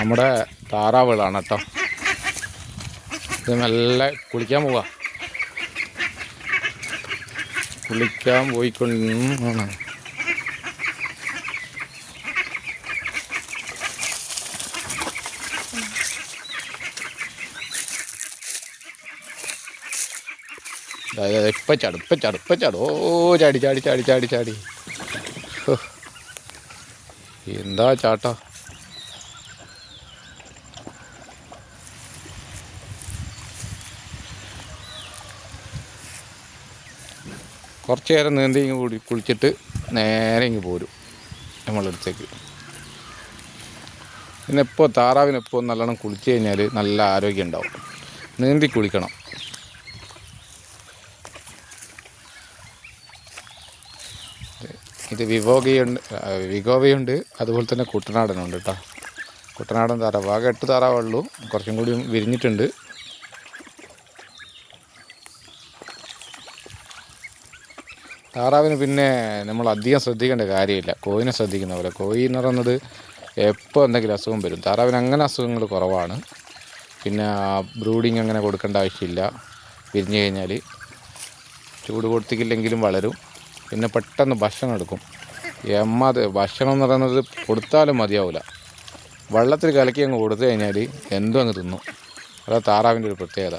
നമ്മുടെ താറാവുകളാണ് കേട്ടോ. ഇത് നല്ല കുളിക്കാൻ പോവുക. കുളിക്കാൻ പോയിക്കൊണ്ടാണ്. ഇപ്പം ചാടും. ഓ ചാടി. എന്താ ചാട്ടാ. കുറച്ച് നേരം നീന്തി കൂടി കുളിച്ചിട്ട് നേരെ ഇങ്ങ് പോരും നമ്മളടുത്തേക്ക്. പിന്നെ ഇപ്പോൾ താറാവിനെപ്പോൾ നല്ലോണം കുളിച്ച് കഴിഞ്ഞാൽ നല്ല ആരോഗ്യം ഉണ്ടാവും. നീന്തി കുളിക്കണം. ഇത് വിഗോവയുണ്ട്, അതുപോലെ തന്നെ കുട്ടനാടനുണ്ട് കേട്ടോ. കുട്ടനാടൻ താറാവ് ആകെ 8 താറാവുള്ളൂ. കുറച്ചും കൂടി വിരിഞ്ഞിട്ടുണ്ട്. താറാവിന് പിന്നെ നമ്മൾ അധികം ശ്രദ്ധിക്കേണ്ട കാര്യമില്ല. കോഴിനെ ശ്രദ്ധിക്കുന്ന പോലെ. കോഴി എന്ന് പറയുന്നത് എപ്പോൾ എന്തെങ്കിലും അസുഖം വരും. താറാവിന് അങ്ങനെ അസുഖങ്ങൾ കുറവാണ്. പിന്നെ ബ്രൂഡിങ് അങ്ങനെ കൊടുക്കേണ്ട ആവശ്യമില്ല. വിരിഞ്ഞു കഴിഞ്ഞാൽ ചൂട് കൊടുത്തില്ലെങ്കിലും വളരും. പിന്നെ പെട്ടെന്ന് ഭക്ഷണം എടുക്കും. ഭക്ഷണം എന്ന് പറയുന്നത് കൊടുത്താലും മതിയാവില്ല. വെള്ളത്തിൽ കലക്കി അങ്ങ് കൊടുത്തു കഴിഞ്ഞാൽ എന്തും അങ്ങ് തിന്നും. അതാണ് താറാവിൻ്റെ ഒരു പ്രത്യേകത.